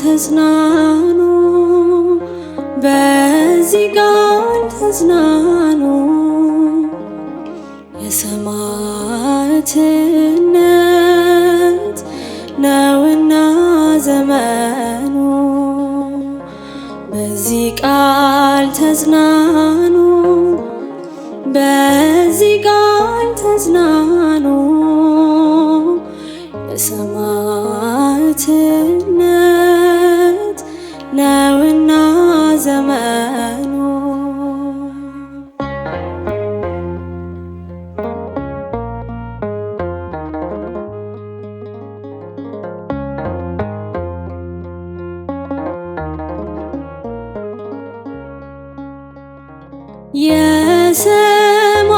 ተጽናኑ፣ በዚህ ቃል ተጽናኑ። የሰማዕትነት ነውና ዘመኑ፣ በዚህ ቃል ተጽናኑ፣ በዚህ ቃል ተጽናኑ። የሰማዕትነት ነውና ዘመኑ።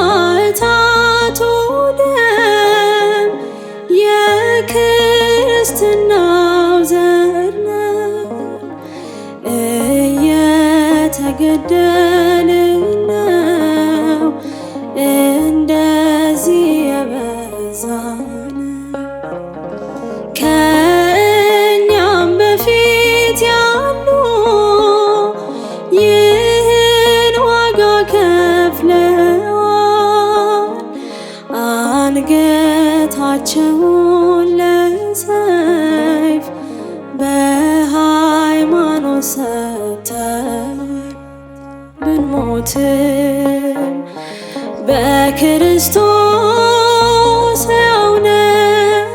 የሰማዕታቱ ደም የክርስትናው ዘር ነው። እየተገደልን ነው እንደዚህ የበዛን። ከእኛም በፊት ያሉ ይህን ዋጋ ከፍለዋል። አንገታቸውን ለሰይፍ በሃይማኖት ሰጥተዋል። ብንሞትም በክርስቶስ ሕያው ነን።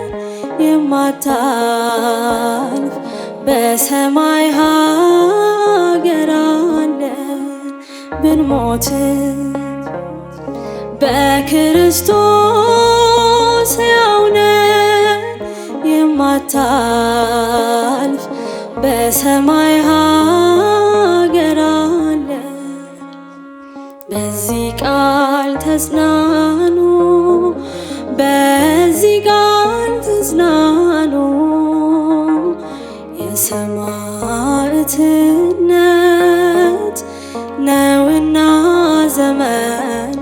የማታልፍ በሰማይ ሀገር አለን። ብንሞትም በክርስቶስ ሕያው ነን። የማታልፍ በሰማይ ሀገር አለን። በዚህ ቃል ተጽናኑ፣ በዚህ ቃል ተጽናኑ። የሰማዕትነት ነውና ዘመኑ።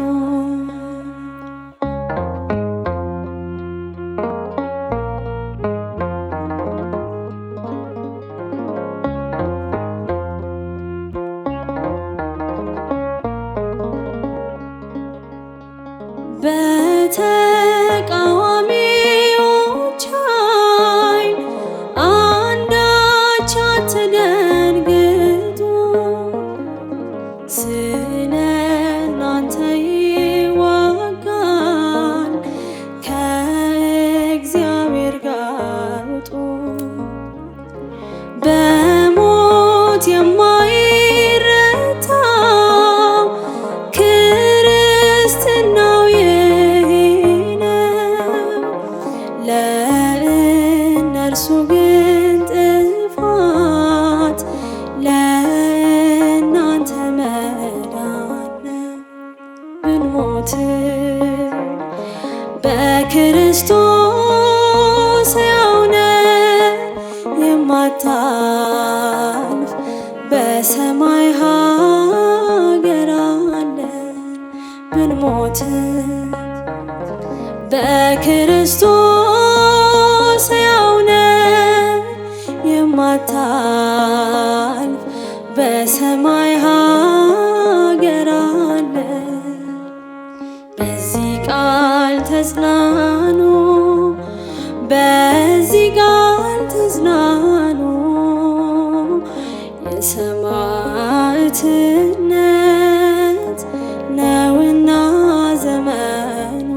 በተቃዋሚዎች ኃይል አንዳች አትደንግጡ። ስለ እናንተ ይዋጋል ከእግዚአብሔር ጋር ውጡ። በሞት የማይረታው ክርስትናው ይህ ነው። ለእነርሱ ግን ጥፋት፣ ለእናንተ መዳን ነው። ብንሞትም በክርስቶስ ሕያው ነን። የማታልፍ በሰማይ ሀገር አለን። ብንሞትም በክርስቶስ ሕያው ነን። የማታልፍ በሰማይ ሀገር አለን። በዚህ ቃል ተጽናኑ፣ በዚህ ቃል ተጽናኑ። የሰማዕትነት ነውና ዘመኑ።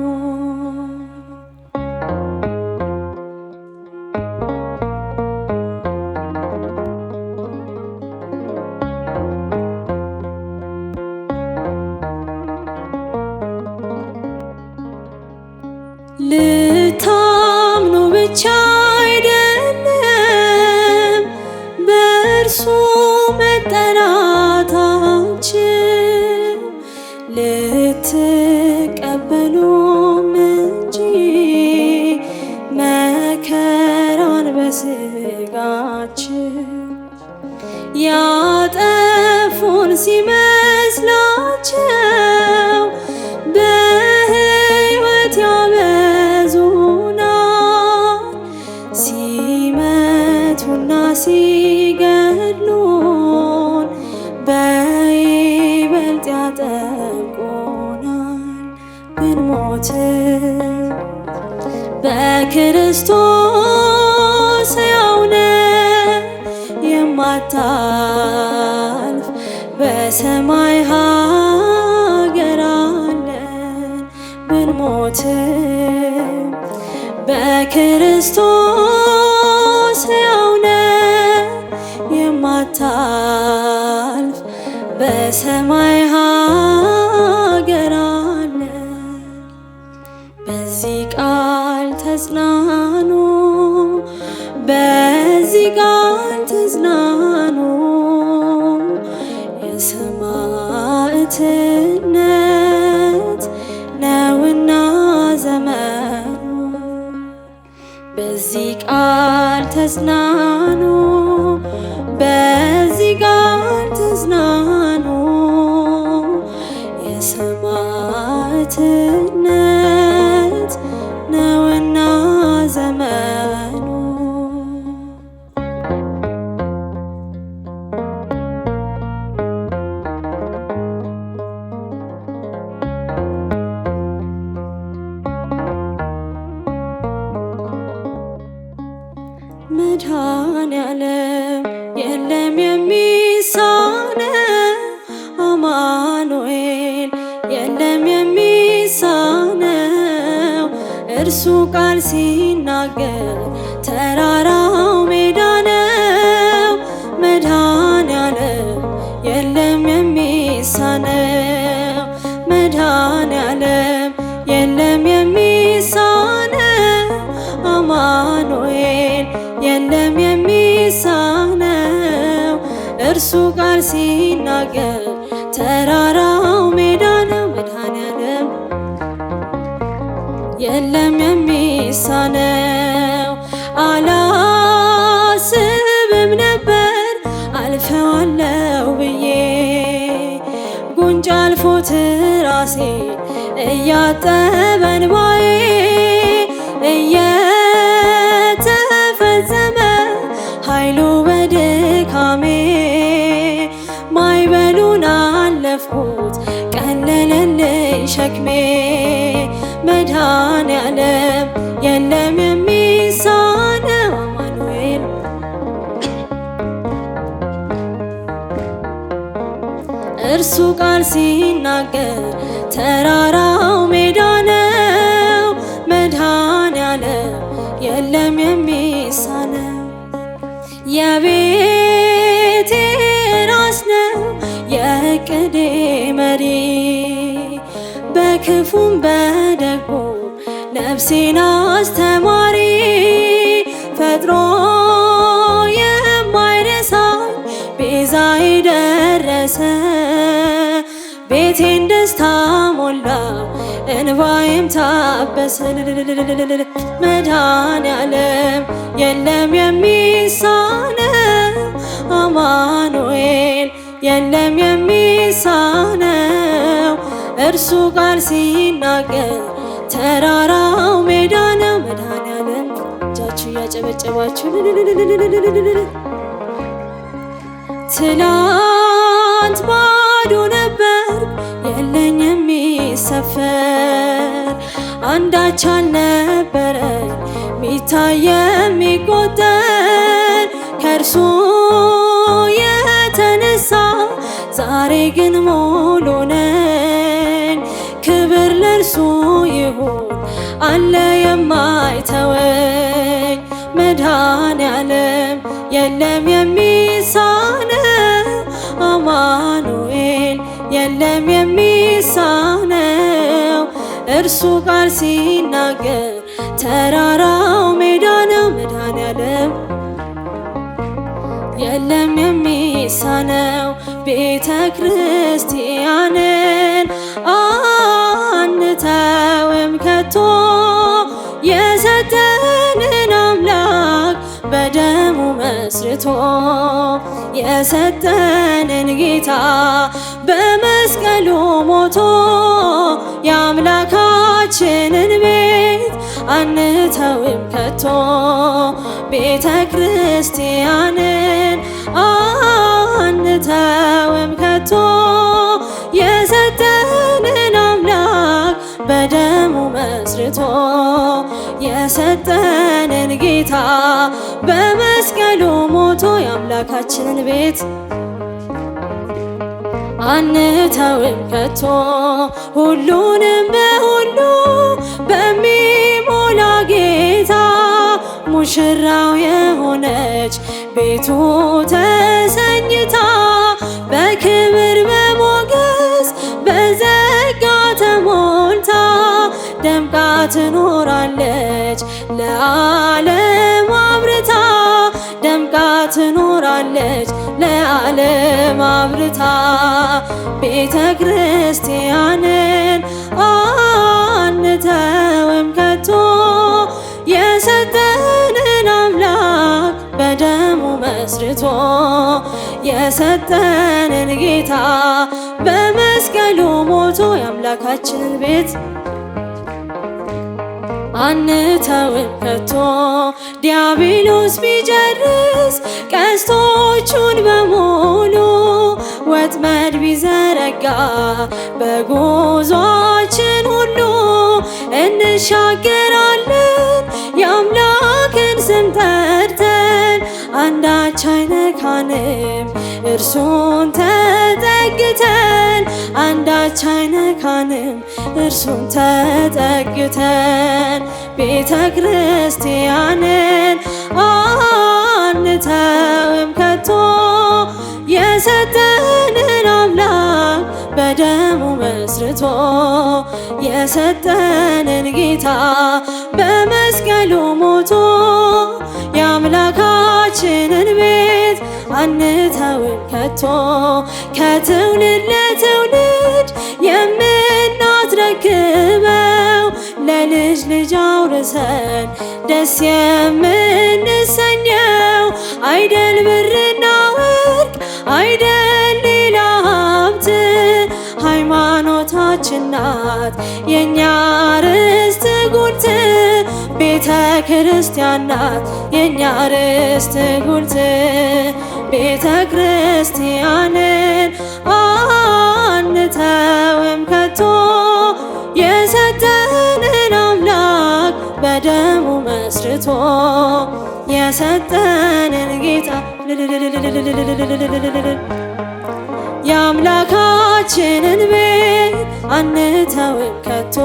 ልታምኑ ብቻ አይደለም በእርሱ መጠራታችን፣ ልትቀበሉም እንጂ መከራን በሥጋችን። ያጠፉን ሲመስላቸው በሕይወት ያበዙናል። ሲመቱና በክርስቶስ ሕያው ነን የማታልፍ በሰማይ ሀገር አለን ብንሞትም በክርስቶስ ሕያው ነን የማታልፍ በሰማይ ሀገር አለን። በዚህ ቃል ተጽናኑ፣ በዚህ ቃል ተጽናኑ፣ የሰማዕትነት ነውና ዘመኑ። በዚህ ቃል ተጽናኑ፣ በዚህ ቃል ተጽናኑ፣ የሰማዕትነት ነውና ዘመኑ። መድኃኔዓለም የለም የሚሳነው፣ አማኑኤል የለም የሚሳነው። እርሱ ቃል ሲናገር ተራራው ሜዳ ነው። መድኃኔዓለም የለም የሚሳነው፣ መድኃኔዓለም የለም የሚሳነው። አማኑኤል የለም የሚሳነው። እርሱ ቃል ሲናገር ተራራው ሜዳ ነው። መድኃኔዓለም የለም የሚሳነው። አላስብም ነበር አልፈዋለው ብዬ ጉንጭ አልፎት ራሴ እያጠበ እንባዬ እየተፈጸመ ኃይሉ በድካሜ ማዕበሉን አለፍኩት ቀለለልኝ ሸክሜ። መድኃኔዓለም የለም የሚሳነው፣ አማኑኤል እርሱ ቃል ሲናገር ተራራው ሜዳ ነው። መድኃኔዓለም የለም የሚሳነው። የቤቴ ራስ ነው የዕቅዴ መሪ፣ በክፉም በደጉ ነፍሴን አስተማሪ። ፈጥሮ የማይረሳኝ ቤዛዬ ደረሰ፣ ቤቴን ደስታ ሞላ እንባዬም ታበሰ። መድኃኔዓለም የለም የሚሳነው፣ አማኑኤል የለም የሚሳነው። እርሱ ቃል ሲናገር ተራራው ሜዳ ነው። መድኃኔዓለም እጃችሁ እያጨበጨባችሁ ትላንት ባዶ ነበር የለኝ የሚሰፈር፣ አንዳች አልነበረኝ ሚታይ የሚቆጠር። ከእርሱ የተነሳ ዛሬ ግን ሙሉ ነኝ። ክብር ለእርሱ ይሁን አለ የማይተወኝ። መድኃኔዓለም የለም የሚሳነው፣ አማኑኤል የለም የሚሳነው። እርሱ ቃል ሲናገር ተራራው ሜዳ ነው። መድኃኔዓለም የለም የሚሳነው። ቤተ ክርስቲያንን አንተውም ከቶ፣ የሰጠንን አምላክ በደሙ መስርቶ፣ የሰጠንን ጌታ በመስቀሉ ሞቶ፣ የአምላካችንን ቤት አንተውም ከቶ። ቤተ ክርስቲያንን አንተውም ከቶ፣ የሰጠንን አምላክ በደሙ መስርቶ መስርቶ የሰጠንን ጌታ በመስቀሉ ሞቶ የአምላካችንን ቤት አንተውም ከቶ ሁሉንም በሁሉ በሚሞላ ጌታ ሙሽራው የሆነች ቤቱ ተሰኝታ በክብር በሞገስ በጸጋ ተሞልታ ደምቃ ትኖራለች ለዓለም አብርታ ደምቃ ትኖራለች ለዓለም አብርታ ቤተ ክርስቲያንን አንተውም ከቶ የሰጠንን አምላክ በደሙ መስርቶ የሰጠንን ጌታ በመስቀሉ ሞቶ የአምላካችንን ቤት አንተውም ከቶ ዲያብሎስ ቢጨርስ ቀስቶቹን በሙሉ ወጥመድ ቢዘረጋ በጉዟችን ሁሉ እንሻገራለን የአምላክን ስም ጠርተን አንዳች አይነካንም እርሱን ተጠግተን አንዳች አይነካንም እርሱን ተጠግተን ቤተ ክርስቲያንን አንተውም ከቶ የሰጠንን አምላክ በደሙ መስርቶ የሰጠንን ጌታ በመስቀሉ ሞቶ የአምላካችንን ቤት አንተውም ከቶ ከትውልድ ለትውልድ የምናስረክበው ለልጅ ልጅ አውርሰን ደስ የምንሰኘው አይደል ብርና ወርቅ አይደል ሌላ ሀብት ሃይማኖታችን ናት የእኛ ርስት ጉልት ቤተ ክርስቲያን ናት የእኛ ርስት ጉልት ቤተ ክርስቲያንን አንተውም ከቶ የሰጠንን አምላክ በደሙ መስርቶ የሰጠንን ጌታ የአምላካችንን ቤት አንተውም ከቶ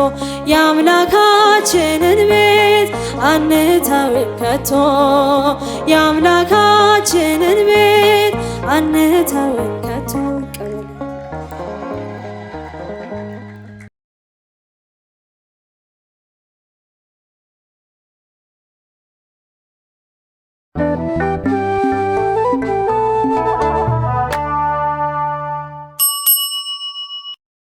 የአምላካችንን ቤት አንተውም ከቶ የአምላካችንን ቤት አንተውም ከቶ